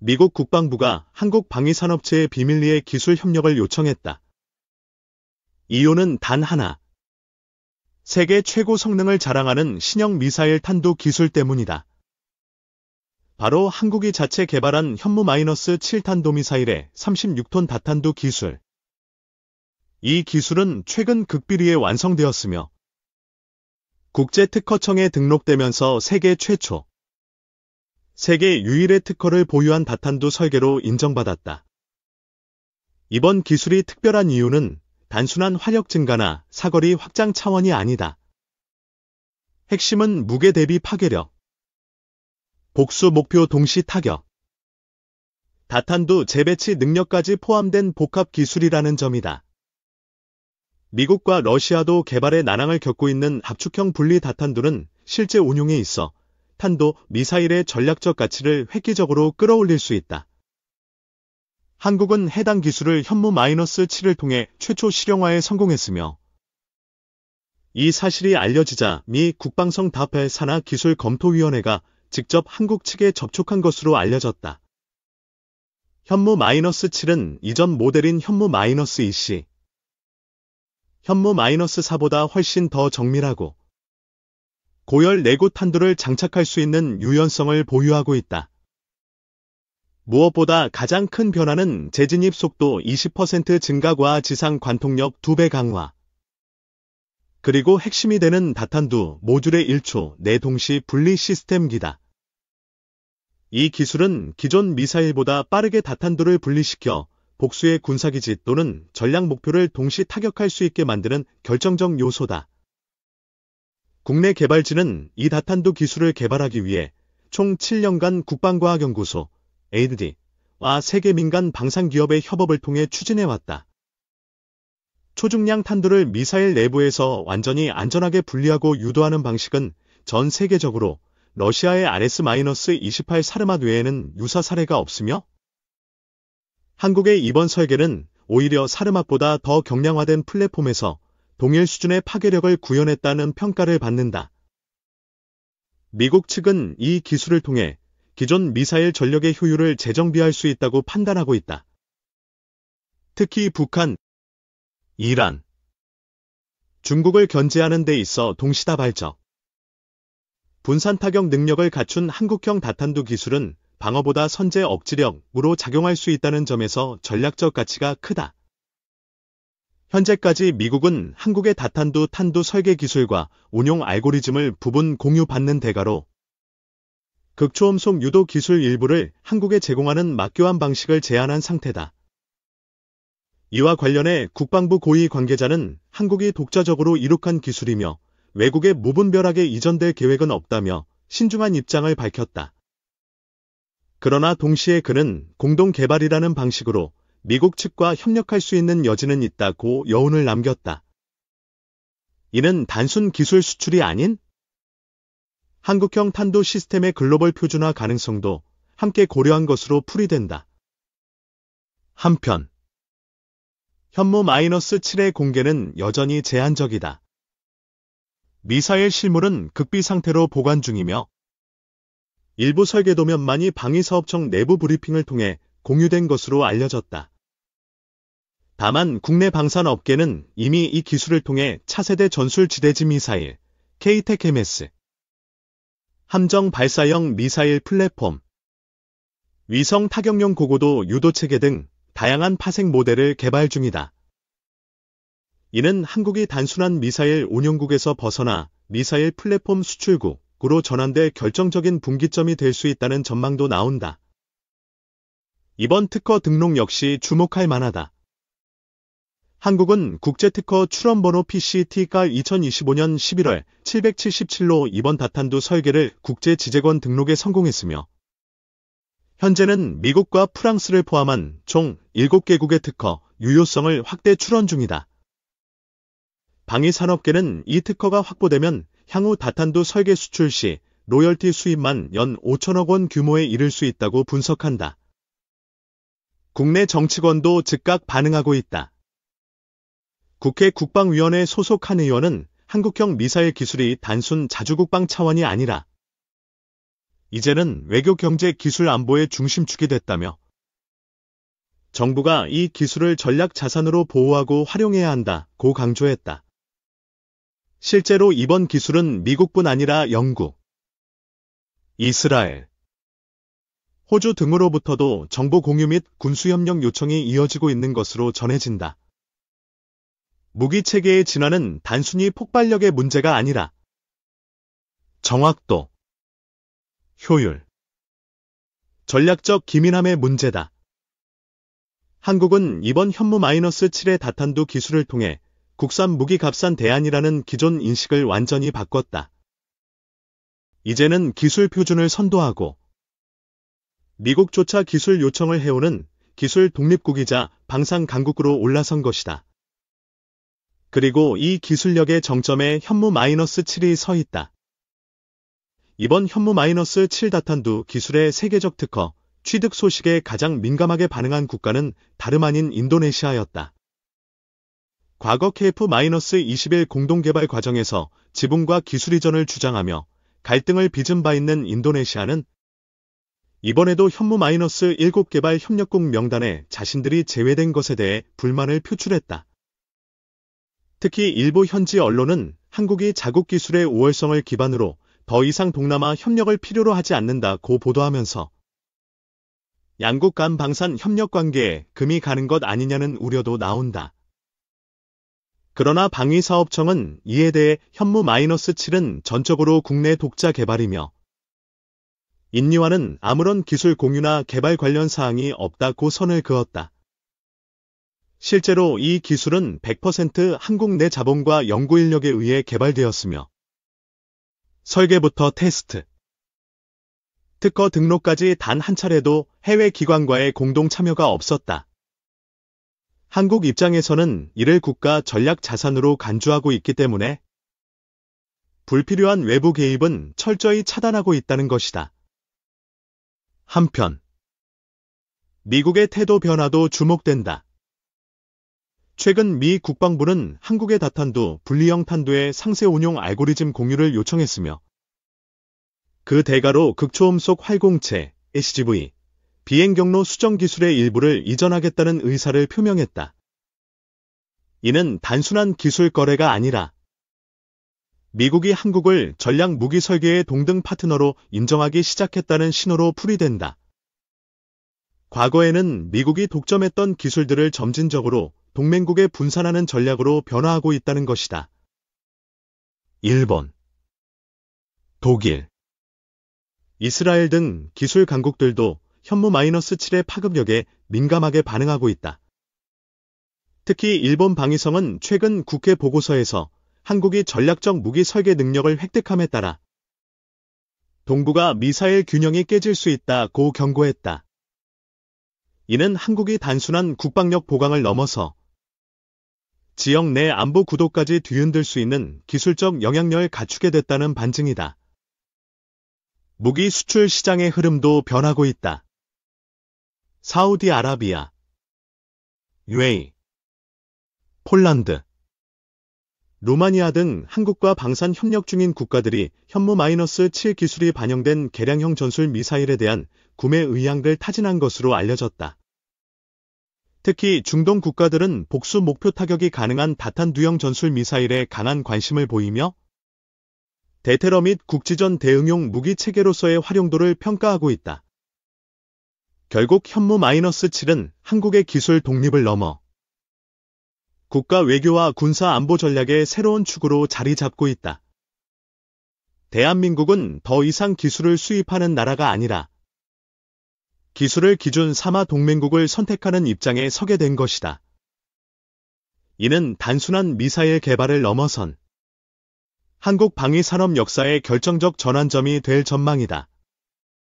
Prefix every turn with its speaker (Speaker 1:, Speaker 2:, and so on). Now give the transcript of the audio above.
Speaker 1: 미국 국방부가 한국 방위산업체에 비밀리에 기술 협력을 요청했다. 이유는 단 하나. 세계 최고 성능을 자랑하는 신형 미사일 탄도 기술 때문이다. 바로 한국이 자체 개발한 현무-7 탄도미사일의 36톤 다탄두 기술. 이 기술은 최근 극비리에 완성되었으며 국제특허청에 등록되면서 세계 최초, 세계 유일의 특허를 보유한 다탄두 설계로 인정받았다. 이번 기술이 특별한 이유는 단순한 화력 증가나 사거리 확장 차원이 아니다. 핵심은 무게 대비 파괴력, 복수 목표 동시 타격, 다탄두 재배치 능력까지 포함된 복합 기술이라는 점이다. 미국과 러시아도 개발에 난항을 겪고 있는 압축형 분리 다탄두는 실제 운용에 있어 탄도 미사일의 전략적 가치를 획기적으로 끌어올릴 수 있다. 한국은 해당 기술을 현무-7을 통해 최초 실용화에 성공했으며 이 사실이 알려지자 미 국방성 다페 산하 기술 검토위원회가 직접 한국 측에 접촉한 것으로 알려졌다. 현무-7은 이전 모델인 현무-2C, 현무-4보다 훨씬 더 정밀하고 고열 내구 탄두를 장착할 수 있는 유연성을 보유하고 있다. 무엇보다 가장 큰 변화는 재진입 속도 20% 증가과 지상 관통력 2배 강화, 그리고 핵심이 되는 다탄두 모듈의 1초 내 동시 분리 시스템기다. 이 기술은 기존 미사일보다 빠르게 다탄두를 분리시켜 복수의 군사기지 또는 전략 목표를 동시 타격할 수 있게 만드는 결정적 요소다. 국내 개발진은 이 다탄두 기술을 개발하기 위해 총 7년간 국방과학연구소, ADD와 세계 민간 방산기업의 협업을 통해 추진해왔다. 초중량 탄두를 미사일 내부에서 완전히 안전하게 분리하고 유도하는 방식은 전 세계적으로 러시아의 RS-28 사르맛 외에는 유사 사례가 없으며 한국의 이번 설계는 오히려 사르맛보다 더 경량화된 플랫폼에서 동일 수준의 파괴력을 구현했다는 평가를 받는다. 미국 측은 이 기술을 통해 기존 미사일 전력의 효율을 재정비할 수 있다고 판단하고 있다. 특히 북한, 이란, 중국을 견제하는 데 있어 동시다발적, 분산 타격 능력을 갖춘 한국형 다탄두 기술은 방어보다 선제 억지력으로 작용할 수 있다는 점에서 전략적 가치가 크다. 현재까지 미국은 한국의 다탄두 탄두 설계 기술과 운용 알고리즘을 부분 공유받는 대가로 극초음속 유도 기술 일부를 한국에 제공하는 맞교환 방식을 제안한 상태다. 이와 관련해 국방부 고위 관계자는 한국이 독자적으로 이룩한 기술이며 외국에 무분별하게 이전될 계획은 없다며 신중한 입장을 밝혔다. 그러나 동시에 그는 공동 개발이라는 방식으로 미국 측과 협력할 수 있는 여지는 있다고 여운을 남겼다. 이는 단순 기술 수출이 아닌 한국형 탄도 시스템의 글로벌 표준화 가능성도 함께 고려한 것으로 풀이된다. 한편 현무-7의 공개는 여전히 제한적이다. 미사일 실물은 극비 상태로 보관 중이며 일부 설계도면만이 방위사업청 내부 브리핑을 통해 공유된 것으로 알려졌다. 다만 국내 방산업계는 이미 이 기술을 통해 차세대 전술 지대지 미사일, KTAC-MS, 함정 발사형 미사일 플랫폼, 위성 타격용 고고도 유도체계 등 다양한 파생 모델을 개발 중이다. 이는 한국이 단순한 미사일 운용국에서 벗어나 미사일 플랫폼 수출국으로 전환될 결정적인 분기점이 될 수 있다는 전망도 나온다. 이번 특허 등록 역시 주목할 만하다. 한국은 국제특허 출원번호 PCT-깔 2025년 11월 777로 이번 다탄두 설계를 국제지재권 등록에 성공했으며 현재는 미국과 프랑스를 포함한 총 7개국의 특허, 유효성을 확대 출원 중이다. 방위산업계는 이 특허가 확보되면 향후 다탄두 설계 수출 시 로열티 수입만 연 5천억 원 규모에 이를 수 있다고 분석한다. 국내 정치권도 즉각 반응하고 있다. 국회 국방위원회 소속 한 의원은 한국형 미사일 기술이 단순 자주국방 차원이 아니라 이제는 외교 경제 기술 안보의 중심축이 됐다며 정부가 이 기술을 전략 자산으로 보호하고 활용해야 한다고 강조했다. 실제로 이번 기술은 미국뿐 아니라 영국, 이스라엘, 호주 등으로부터도 정보 공유 및 군수협력 요청이 이어지고 있는 것으로 전해진다. 무기 체계의 진화는 단순히 폭발력의 문제가 아니라 정확도, 효율, 전략적 기민함의 문제다. 한국은 이번 현무-7의 다탄두 기술을 통해 국산 무기 값싼 대안이라는 기존 인식을 완전히 바꿨다. 이제는 기술 표준을 선도하고 미국조차 기술 요청을 해오는 기술 독립국이자 방산 강국으로 올라선 것이다. 그리고 이 기술력의 정점에 현무-7이 서 있다. 이번 현무-7 다탄두 기술의 세계적 특허, 취득 소식에 가장 민감하게 반응한 국가는 다름 아닌 인도네시아였다. 과거 KF-21 공동개발 과정에서 지분과 기술 이전을 주장하며 갈등을 빚은 바 있는 인도네시아는 이번에도 현무-7 개발 협력국 명단에 자신들이 제외된 것에 대해 불만을 표출했다. 특히 일부 현지 언론은 한국이 자국 기술의 우월성을 기반으로 더 이상 동남아 협력을 필요로 하지 않는다고 보도하면서 양국 간 방산 협력 관계에 금이 가는 것 아니냐는 우려도 나온다. 그러나 방위사업청은 이에 대해 현무-7은 전적으로 국내 독자 개발이며 인니와는 아무런 기술 공유나 개발 관련 사항이 없다고 선을 그었다. 실제로 이 기술은 100% 한국 내 자본과 연구 인력에 의해 개발되었으며 설계부터 테스트, 특허 등록까지 단 한 차례도 해외 기관과의 공동 참여가 없었다. 한국 입장에서는 이를 국가 전략 자산으로 간주하고 있기 때문에 불필요한 외부 개입은 철저히 차단하고 있다는 것이다. 한편 미국의 태도 변화도 주목된다. 최근 미 국방부는 한국의 다탄두, 분리형 탄두의 상세 운용 알고리즘 공유를 요청했으며 그 대가로 극초음속 활공체, HGV, 비행 경로 수정 기술의 일부를 이전하겠다는 의사를 표명했다. 이는 단순한 기술 거래가 아니라 미국이 한국을 전략 무기 설계의 동등 파트너로 인정하기 시작했다는 신호로 풀이된다. 과거에는 미국이 독점했던 기술들을 점진적으로 동맹국에 분산하는 전략으로 변화하고 있다는 것이다. 일본, 독일, 이스라엘 등 기술 강국들도 현무-7의 파급력에 민감하게 반응하고 있다. 특히 일본 방위성은 최근 국회 보고서에서 한국이 전략적 무기 설계 능력을 획득함에 따라 동북아 미사일 균형이 깨질 수 있다고 경고했다. 이는 한국이 단순한 국방력 보강을 넘어서 지역 내 안보 구도까지 뒤흔들 수 있는 기술적 영향력을 갖추게 됐다는 반증이다. 무기 수출 시장의 흐름도 변하고 있다. 사우디아라비아, UAE, 폴란드, 루마니아 등 한국과 방산 협력 중인 국가들이 현무-7 기술이 반영된 개량형 전술 미사일에 대한 구매 의향을 타진한 것으로 알려졌다. 특히 중동 국가들은 복수 목표 타격이 가능한 다탄두형 전술 미사일에 강한 관심을 보이며 대테러 및 국지전 대응용 무기 체계로서의 활용도를 평가하고 있다. 결국 현무-7은 한국의 기술 독립을 넘어 국가 외교와 군사 안보 전략의 새로운 축으로 자리 잡고 있다. 대한민국은 더 이상 기술을 수입하는 나라가 아니라 기술을 기준 삼아 동맹국을 선택하는 입장에 서게 된 것이다. 이는 단순한 미사일 개발을 넘어선 한국 방위 산업 역사의 결정적 전환점이 될 전망이다.